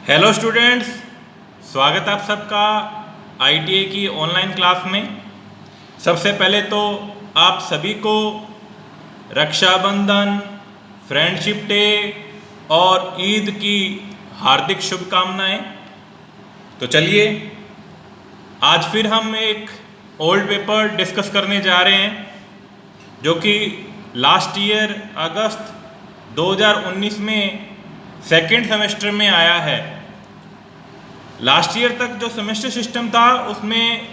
Hello students, स्वागत है आप सबका आईटीआई की ऑनलाइन क्लास में। सबसे पहले तो आप सभी को रक्षाबंधन, फ्रेंडशिप डे और ईद की हार्दिक शुभकामनाएं। तो चलिए आज फिर हम एक ओल्ड पेपर डिस्कस करने जा रहे हैं जो कि लास्ट ईयर अगस्त 2019 में सेकेंड सेमेस्टर में आया है। लास्ट ईयर तक जो सेमेस्टर सिस्टम था उसमें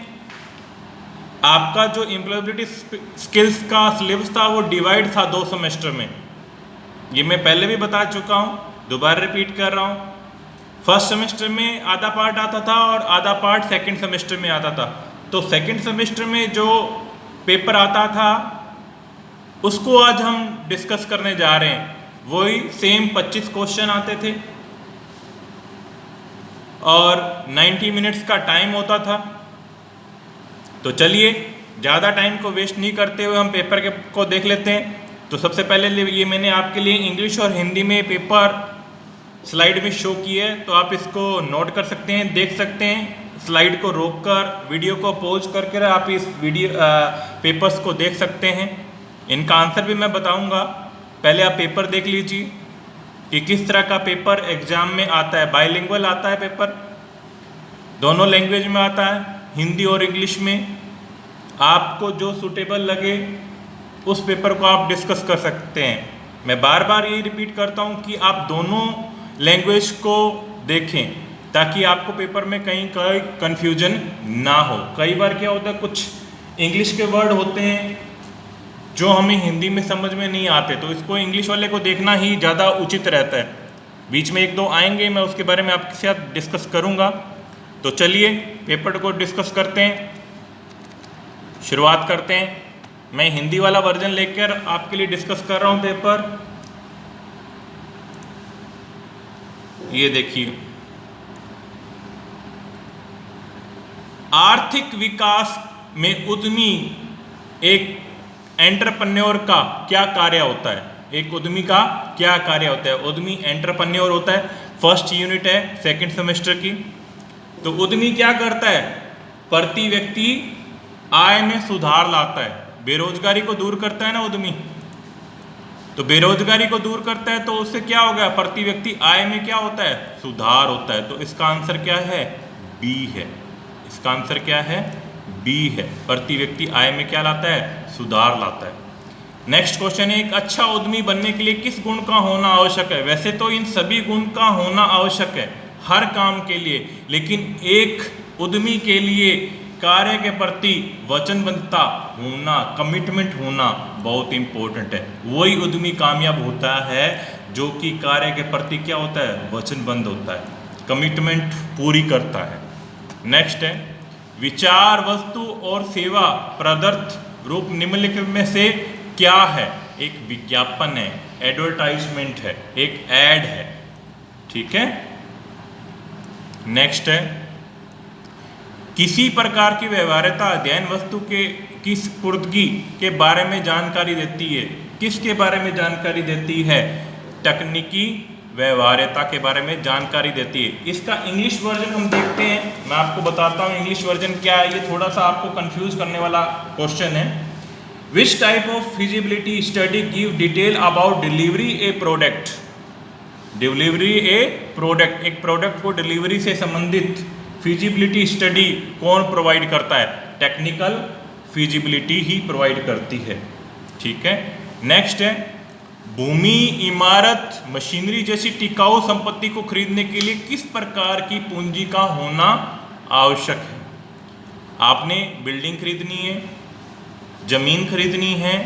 आपका जो एम्प्लॉयबिलिटी स्किल्स का सिलेबस था वो डिवाइड था 2 सेमेस्टर में। ये मैं पहले भी बता चुका हूँ, दोबारा रिपीट कर रहा हूँ। फर्स्ट सेमेस्टर में आधा पार्ट आता था और आधा पार्ट सेकंड सेमेस्टर में आता था। तो सेकंड सेमेस्टर में जो पेपर आता था उसको आज हम डिस्कस करने जा रहे हैं। वही सेम 25 क्वेश्चन आते थे और 90 मिनट्स का टाइम होता था। तो चलिए ज़्यादा टाइम को वेस्ट नहीं करते हुए हम पेपर को देख लेते हैं। तो सबसे पहले ये मैंने आपके लिए इंग्लिश और हिंदी में पेपर स्लाइड में शो किया है, तो आप इसको नोट कर सकते हैं, देख सकते हैं। स्लाइड को रोककर वीडियो को पॉज करके आप इस पेपर्स को देख सकते हैं। इनका आंसर भी मैं बताऊंगा। पहले आप पेपर देख लीजिए कि किस तरह का पेपर एग्जाम में आता है। बाइलिंगुअल आता है पेपर, दोनों लैंग्वेज में आता है, हिंदी और इंग्लिश में। आपको जो सूटेबल लगे उस पेपर को आप डिस्कस कर सकते हैं। मैं बार बार यही रिपीट करता हूँ कि आप दोनों लैंग्वेज को देखें ताकि आपको पेपर में कहीं कोई कन्फ्यूजन ना हो। कई बार क्या होता है, कुछ इंग्लिश के वर्ड होते हैं जो हमें हिंदी में समझ में नहीं आते, तो इसको इंग्लिश वाले को देखना ही ज़्यादा उचित रहता है। बीच में 1-2 आएंगे, मैं उसके बारे में आपके साथ डिस्कस करूँगा। तो चलिए पेपर को डिस्कस करते हैं, शुरुआत करते हैं। मैं हिंदी वाला वर्जन लेकर आपके लिए डिस्कस कर रहा हूँ पेपर। ये देखिए, आर्थिक विकास में उद्यमी एक एंटरप्रेन्योर का क्या कार्य होता है। एक उद्यमी का क्या कार्य होता है। उद्यमी एंटरप्रेन्योर होता है। फर्स्ट यूनिट है सेकंड सेमेस्टर की। तो उद्यमी क्या करता है, प्रति व्यक्ति आय में सुधार लाता है। बेरोजगारी को दूर करता है ना उद्यमी, तो बेरोजगारी को दूर करता है, तो उससे क्या होगा, प्रति व्यक्ति आय में क्या होता है, सुधार होता है। तो इसका आंसर क्या है, बी है। इसका आंसर क्या है, बी है। प्रति व्यक्ति आय में क्या लाता है, सुधार लाता है। नेक्स्ट क्वेश्चन है, एक अच्छा उद्यमी बनने के लिए किस गुण का होना आवश्यक है। वैसे तो इन सभी गुण का होना आवश्यक है हर काम के लिए, लेकिन एक उद्यमी के लिए कार्य के प्रति वचनबद्धता होना, कमिटमेंट होना बहुत इंपॉर्टेंट है। वही उद्यमी कामयाब होता है जो कि कार्य के प्रति क्या होता है, वचनबद्ध होता है, कमिटमेंट पूरी करता है। नेक्स्ट है, विचार, वस्तु और सेवा प्रदत्त रूप निम्नलिखित में से क्या है। एक विज्ञापन है, एडवर्टाइजमेंट है, एक एड है। ठीक है। नेक्स्ट है, किसी प्रकार की व्यवहार्यता अध्ययन वस्तु के की स्फुर्दगी के बारे में जानकारी देती है। किसके बारे में जानकारी देती है, तकनीकी व्यवहार्यता के बारे में जानकारी देती है। इसका इंग्लिश वर्जन हम देखते हैं। मैं आपको बताता हूँ इंग्लिश वर्जन क्या है। ये थोड़ा सा आपको कंफ्यूज करने वाला क्वेश्चन है। Which type of feasibility study give detail about delivery A product. Delivery A product, एक प्रोडक्ट को डिलीवरी से संबंधित फिजिबिलिटी स्टडी कौन प्रोवाइड करता है, टेक्निकल फिजिबिलिटी ही प्रोवाइड करती है। ठीक है। नेक्स्ट है, भूमि, इमारत, मशीनरी जैसी टिकाऊ संपत्ति को खरीदने के लिए किस प्रकार की पूंजी का होना आवश्यक है। आपने बिल्डिंग खरीदनी है, जमीन खरीदनी है,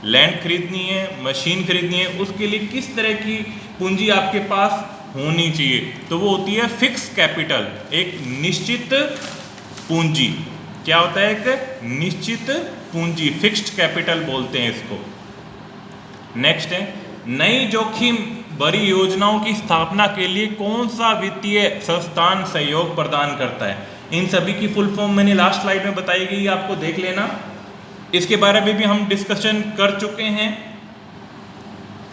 लैंड खरीदनी है, मशीन खरीदनी है, उसके लिए किस तरह की पूंजी आपके पास होनी चाहिए। तो वो होती है फिक्स कैपिटल, एक निश्चित पूंजी। क्या होता है, एक निश्चित पूंजी, फिक्स्ड कैपिटल बोलते हैं इसको। नेक्स्ट है, नई जोखिम भरी योजनाओं की स्थापना के लिए कौन सा वित्तीय संस्थान सहयोग प्रदान करता है। इन सभी की फुल फॉर्म मैंने लास्ट स्लाइड में बताई गई, आपको देख लेना। इसके बारे में भी हम डिस्कशन कर चुके हैं,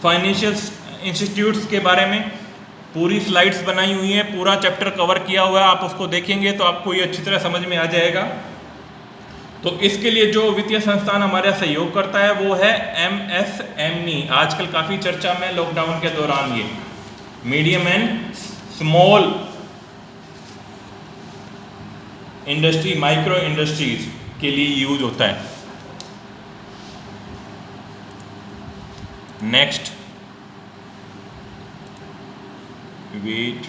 फाइनेंशियल इंस्टीट्यूट्स के बारे में। पूरी स्लाइड्स बनाई हुई हैं, पूरा चैप्टर कवर किया हुआ है, आप उसको देखेंगे तो आपको ये अच्छी तरह समझ में आ जाएगा। तो इसके लिए जो वित्तीय संस्थान हमारा सहयोग करता है वो है MSME। आजकल काफ़ी चर्चा में लॉकडाउन के दौरान ये medium and small industry, micro industries के लिए यूज होता है। नेक्स्ट, वेट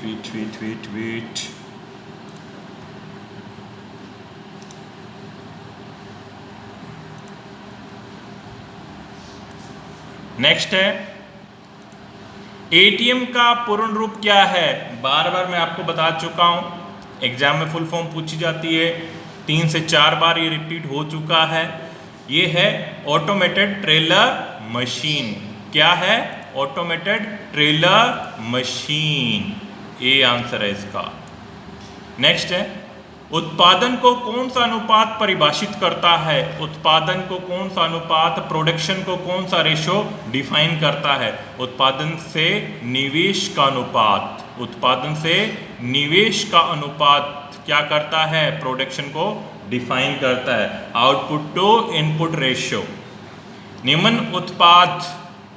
नेक्स्ट है एटीएम का पूर्ण रूप क्या है। बार बार मैं आपको बता चुका हूं, एग्जाम में फुल फॉर्म पूछी जाती है, 3 से 4 बार ये रिपीट हो चुका है। ये है ऑटोमेटेड ट्रेलर मशीन। क्या है? Automated trailer machine. ये आंसर है इसका। नेक्स्ट है उत्पादन को कौन सा अनुपात परिभाषित करता है। उत्पादन को कौन सा अनुपात, प्रोडक्शन को कौन सा रेशो डिफाइन करता है। उत्पादन से निवेश का अनुपात, उत्पादन से निवेश का अनुपात क्या करता है, प्रोडक्शन को डिफाइन करता है। Output to input ratio. निम्न उत्पाद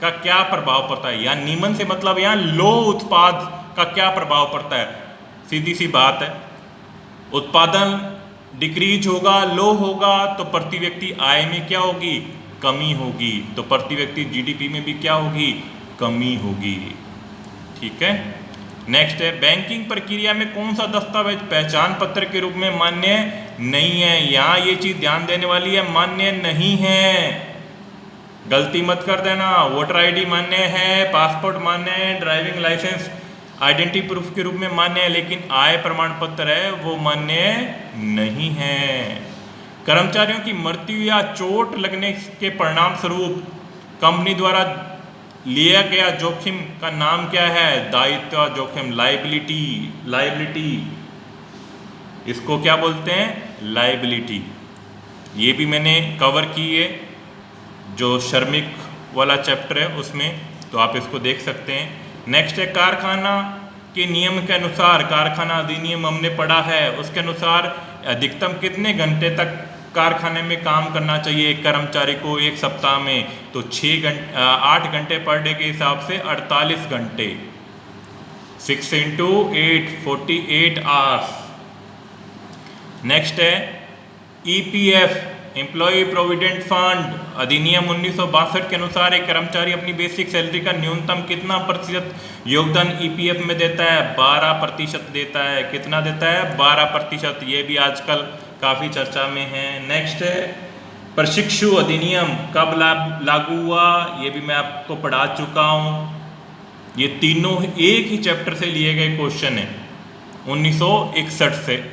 का क्या प्रभाव पड़ता है, या निम्न से मतलब यहाँ लो उत्पाद का क्या प्रभाव पड़ता है। सीधी सी बात है, उत्पादन डिक्रीज होगा, लो होगा तो प्रति व्यक्ति आय में क्या होगी, कमी होगी। तो प्रति व्यक्ति जीडीपी में भी क्या होगी, कमी होगी। ठीक है। नेक्स्ट है बैंकिंग प्रक्रिया में कौन सा दस्तावेज पहचान पत्र के रूप में मान्य नहीं है। यहाँ ये चीज ध्यान देने वाली है, मान्य नहीं है। गलती मत कर देना। वोटर आईडी मान्य है, पासपोर्ट मान्य है, ड्राइविंग लाइसेंस आइडेंटिटी प्रूफ के रूप में मान्य है, लेकिन आय प्रमाण पत्र है वो मान्य नहीं है। कर्मचारियों की मृत्यु या चोट लगने के परिणाम स्वरूप कंपनी द्वारा लिया गया जोखिम का नाम क्या है, दायित्व जोखिम, लाइबिलिटी। इसको क्या बोलते हैं, लाइबिलिटी। ये भी मैंने कवर की है, जो श्रमिक वाला चैप्टर है उसमें, तो आप इसको देख सकते हैं। नेक्स्ट है कारखाना के नियम के अनुसार, कारखाना अधिनियम हमने पढ़ा है, उसके अनुसार अधिकतम कितने घंटे तक कारखाने में काम करना चाहिए एक कर्मचारी को एक सप्ताह में। तो 8 घंटे पर डे के हिसाब से 48 घंटे, 6 × 8 48 आवर्स। नेक्स्ट है EPF एम्प्लॉय प्रोविडेंट फंड अधिनियम 1962 के अनुसार एक कर्मचारी अपनी बेसिक सैलरी का न्यूनतम कितना प्रतिशत योगदान EPF में देता है, 12% देता है। कितना देता है, 12%। ये भी आजकल काफ़ी चर्चा में है। नेक्स्ट है प्रशिक्षु अधिनियम कब लागू हुआ, ये भी मैं आपको पढ़ा चुका हूँ। ये तीनों एक ही चैप्टर से लिए गए क्वेश्चन है, 1961 से।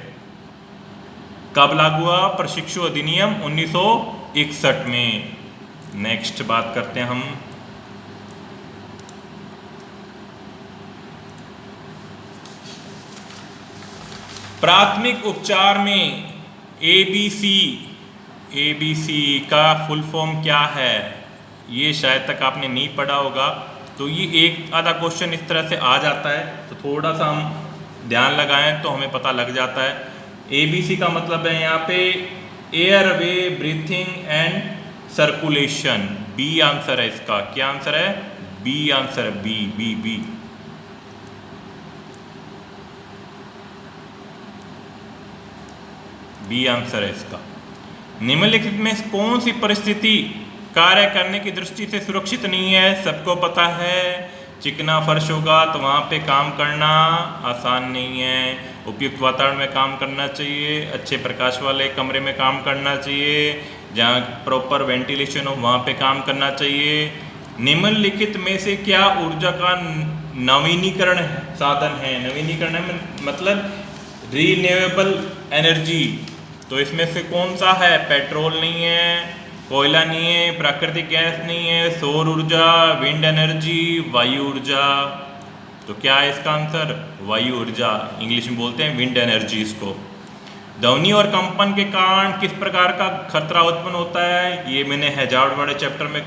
कब लागू हुआ प्रशिक्षु अधिनियम, 1961 में। नेक्स्ट बात करते हैं हम प्राथमिक उपचार में ABC का फुल फॉर्म क्या है। ये शायद तक आपने नहीं पढ़ा होगा, तो ये एक आधा क्वेश्चन इस तरह से आ जाता है, तो थोड़ा सा हम ध्यान लगाएं तो हमें पता लग जाता है। ABC का मतलब है यहाँ पे airway breathing and circulation. B answer है इसका। क्या आंसर है, बी आंसर है, बी। बी आंसर है इसका। निम्नलिखित में कौन सी परिस्थिति कार्य करने की दृष्टि से सुरक्षित नहीं है। सबको पता है, चिकना फर्श होगा तो वहाँ पे काम करना आसान नहीं है। उपयुक्त वातावरण में काम करना चाहिए, अच्छे प्रकाश वाले कमरे में काम करना चाहिए, जहाँ प्रॉपर वेंटिलेशन हो वहाँ पे काम करना चाहिए। निम्नलिखित में से क्या ऊर्जा का नवीनीकरण साधन है। नवीनीकरण मतलब रीन्यूएबल एनर्जी। तो इसमें से कौन सा है, पेट्रोल नहीं है, कोयला नहीं है, प्राकृतिक गैस नहीं है, सौर ऊर्जा, विंड एनर्जी, वायु ऊर्जा। तो क्या है इसका आंसर, वायु ऊर्जा। इंग्लिश में बोलते हैं विंड एनर्जी इसको। ध्वनि और कंपन के कारण किस प्रकार का खतरा उत्पन्न होता है, ये मैंने हैजार्ड वाले चैप्टर में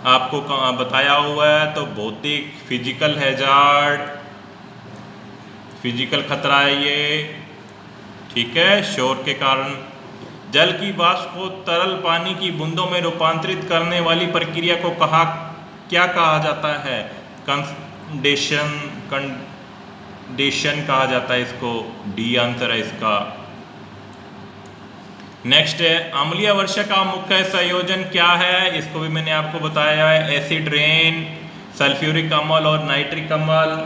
आपको बताया हुआ है। तो भौतिक, फिजिकल हैजार्ड, फिजिकल खतरा है ये, ठीक है, शोर के कारण। जल की वाष्प को तरल पानी की बूंदों में रूपांतरित करने वाली प्रक्रिया को क्या कहा जाता है? कंडेशन कहा जाता है इसको, डी आंसर है इसका। नेक्स्ट है, अम्लीय वर्षा का मुख्य संयोजन क्या है? इसको भी मैंने आपको बताया है, एसिड रेन, सल्फ्यूरिक अम्ल और नाइट्रिक अम्ल,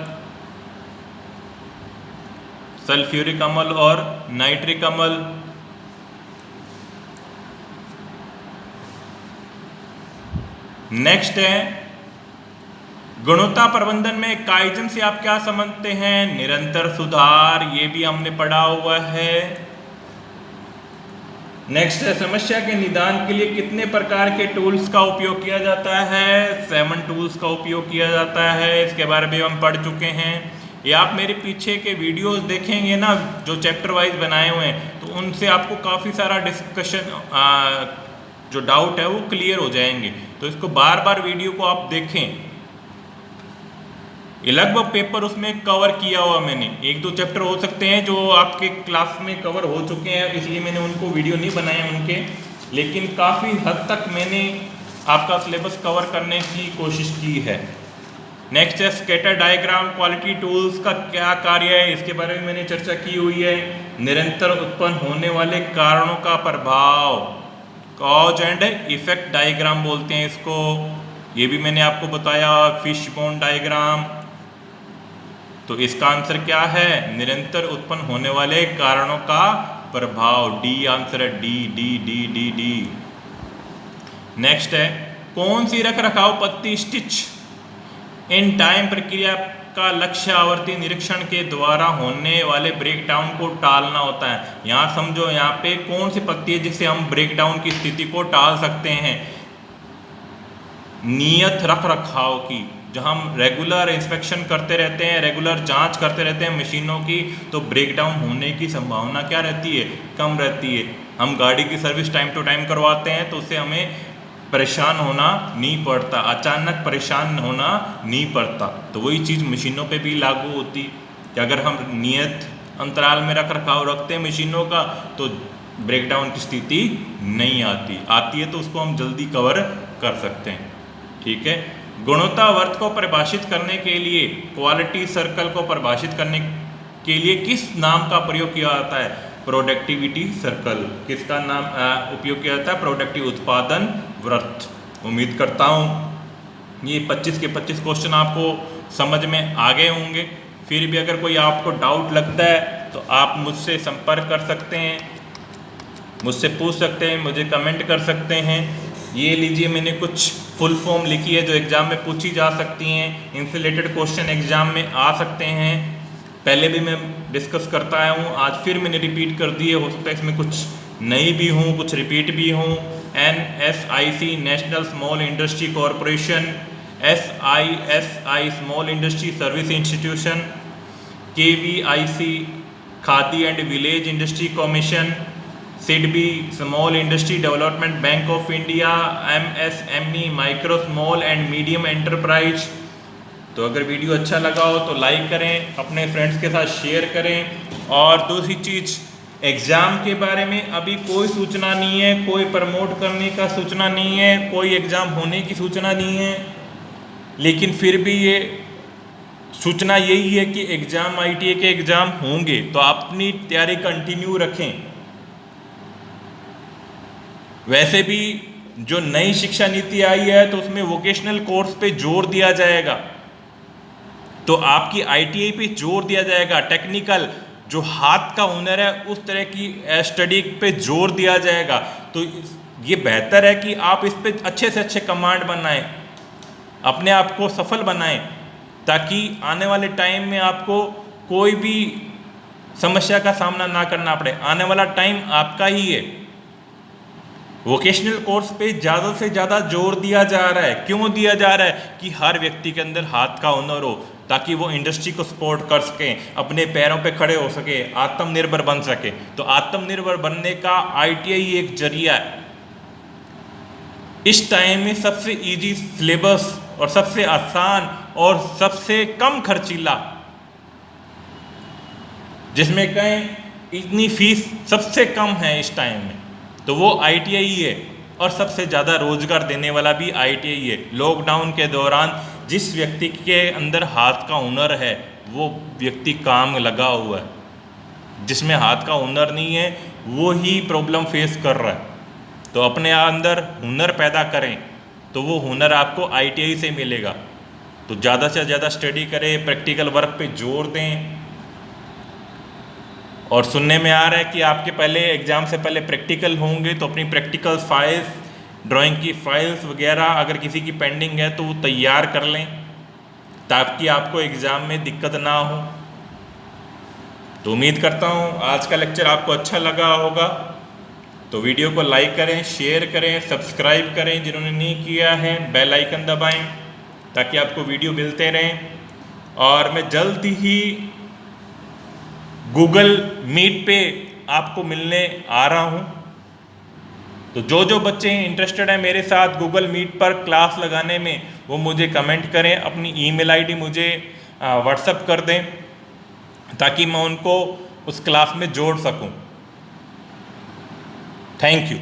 सल्फ्यूरिक अम्ल और नाइट्रिक अम्ल। नेक्स्ट है, गुणवत्ता प्रबंधन में काइजन से आप क्या समझते हैं? निरंतर सुधार, ये भी हमने पढ़ा हुआ है। नेक्स्ट है, समस्या के निदान के लिए कितने प्रकार के टूल्स का उपयोग किया जाता है? 7 टूल्स का उपयोग किया जाता है, इसके बारे में हम पढ़ चुके हैं। ये आप मेरे पीछे के वीडियोस देखेंगे ना, जो चैप्टर वाइज बनाए हुए हैं, तो उनसे आपको काफ़ी सारा डिस्कशन, जो डाउट है वो क्लियर हो जाएंगे। तो इसको बार बार वीडियो को आप देखें, ये लगभग पेपर उसमें कवर किया हुआ मैंने। 1-2 चैप्टर हो सकते हैं जो आपके क्लास में कवर हो चुके हैं, इसलिए मैंने उनको वीडियो नहीं बनाए उनके, लेकिन काफ़ी हद तक मैंने आपका सिलेबस कवर करने की कोशिश की है। नेक्स्ट है, स्कैटर डायग्राम क्वालिटी टूल्स का क्या कार्य है? इसके बारे में मैंने चर्चा की हुई है। निरंतर उत्पन्न होने वाले कारणों का प्रभाव, कॉज एंड इफेक्ट डायग्राम बोलते हैं इसको, ये भी मैंने आपको बताया। फिशबोन डायग्राम, तो इसका आंसर क्या है? निरंतर उत्पन्न होने वाले कारणों का प्रभाव, डी आंसर है, D D D D D. Next है, कौन सी रख रखाव पत्ती स्टिच इन टाइम प्रक्रिया का लक्ष्य आवर्ती निरीक्षण के द्वारा होने वाले ब्रेकडाउन को टालना होता है? यहाँ समझो, यहाँ पे कौन सी पत्ती है जिससे हम ब्रेकडाउन की स्थिति को टाल सकते हैं? नियत रख रखाव की, जब हम रेगुलर इंस्पेक्शन करते रहते हैं, रेगुलर जांच करते रहते हैं मशीनों की, तो ब्रेकडाउन होने की संभावना क्या रहती है? कम रहती है। हम गाड़ी की सर्विस टाइम टू टाइम करवाते हैं, तो उससे हमें परेशान होना नहीं पड़ता, अचानक परेशान होना नहीं पड़ता। तो वही चीज़ मशीनों पे भी लागू होती कि अगर हम नियत अंतराल में रख रखाव रखते हैं मशीनों का, तो ब्रेकडाउन की स्थिति नहीं आती है तो उसको हम जल्दी कवर कर सकते हैं, ठीक है। गुणवत्ता वर्त को परिभाषित करने के लिए, क्वालिटी सर्कल को परिभाषित करने के लिए किस नाम का प्रयोग किया जाता है? Productivity circle. किसका नाम उपयोग किया जाता है? प्रोडक्टिव उत्पादन वृत्त। उम्मीद करता हूँ ये 25 के 25 क्वेश्चन आपको समझ में आ गए होंगे। फिर भी अगर कोई आपको डाउट लगता है तो आप मुझसे संपर्क कर सकते हैं, मुझसे पूछ सकते हैं, मुझे कमेंट कर सकते हैं। ये लीजिए, मैंने कुछ फुल फॉर्म लिखी है जो एग्ज़ाम में पूछी जा सकती हैं, इनसे रिलेटेड क्वेश्चन एग्ज़ाम में आ सकते हैं। पहले भी मैं डिस्कस करता आया हूँ, आज फिर मैंने रिपीट कर दिए, हो सकता है इसमें कुछ नई भी हूँ, कुछ रिपीट भी हूँ। NSIC national small industry corporation, SISI small industry service institution, KVIC khadi and village industry commission, SIDBI small industry development bank of India, MSME micro small and medium enterprise. तो अगर वीडियो अच्छा लगा हो तो लाइक करें, अपने फ्रेंड्स के साथ शेयर करें। और दूसरी चीज़, एग्ज़ाम के बारे में अभी कोई सूचना नहीं है, कोई प्रमोट करने का सूचना नहीं है, कोई एग्ज़ाम होने की सूचना नहीं है, लेकिन फिर भी ये सूचना यही है कि एग्ज़ाम ITA के एग्ज़ाम होंगे, तो आप अपनी तैयारी कंटिन्यू रखें। वैसे भी जो नई शिक्षा नीति आई है तो उसमें वोकेशनल कोर्स पे जोर दिया जाएगा, तो आपकी ITA पे जोर दिया जाएगा। टेक्निकल जो हाथ का हुनर है उस तरह की स्टडी पे जोर दिया जाएगा। तो ये बेहतर है कि आप इस पे अच्छे से अच्छे कमांड बनाएं, अपने आप को सफल बनाएं, ताकि आने वाले टाइम में आपको कोई भी समस्या का सामना ना करना पड़े। आने वाला टाइम आपका ही है। वोकेशनल कोर्स पे ज़्यादा से ज़्यादा जोर दिया जा रहा है। क्यों दिया जा रहा है? कि हर व्यक्ति के अंदर हाथ का हुनर हो, ताकि वो इंडस्ट्री को सपोर्ट कर सके, अपने पैरों पे खड़े हो सके, आत्मनिर्भर बन सके। तो आत्मनिर्भर बनने का ITA ही एक जरिया है। इस टाइम में सबसे इजी सिलेबस और सबसे आसान और सबसे कम खर्चीला जिसमें कहें इतनी फीस सबसे कम है इस टाइम में, तो वो ITI है। और सबसे ज़्यादा रोजगार देने वाला भी ITI है। लॉकडाउन के दौरान जिस व्यक्ति के अंदर हाथ का हुनर है वो व्यक्ति काम लगा हुआ है, जिसमें हाथ का हुनर नहीं है वो ही प्रॉब्लम फेस कर रहा है। तो अपने अंदर हुनर पैदा करें तो वो हुनर आपको ITI से मिलेगा। तो ज़्यादा से ज़्यादा स्टडी करें, प्रैक्टिकल वर्क पे जोर दें। और सुनने में आ रहा है कि आपके पहले एग्ज़ाम से पहले प्रैक्टिकल होंगे, तो अपनी प्रैक्टिकल फाइल्स, ड्राइंग की फाइल्स वगैरह अगर किसी की पेंडिंग है तो वो तैयार कर लें ताकि आपको एग्ज़ाम में दिक्कत ना हो। तो उम्मीद करता हूँ आज का लेक्चर आपको अच्छा लगा होगा। तो वीडियो को लाइक करें, शेयर करें, सब्सक्राइब करें जिन्होंने नहीं किया है, बेल आइकन दबाएं ताकि आपको वीडियो मिलते रहें। और मैं जल्द ही गूगल मीट पे आपको मिलने आ रहा हूँ। तो जो बच्चे इंटरेस्टेड हैं मेरे साथ गूगल मीट पर क्लास लगाने में, वो मुझे कमेंट करें, अपनी ईमेल आईडी मुझे व्हाट्सएप कर दें ताकि मैं उनको उस क्लास में जोड़ सकूं। Thank you.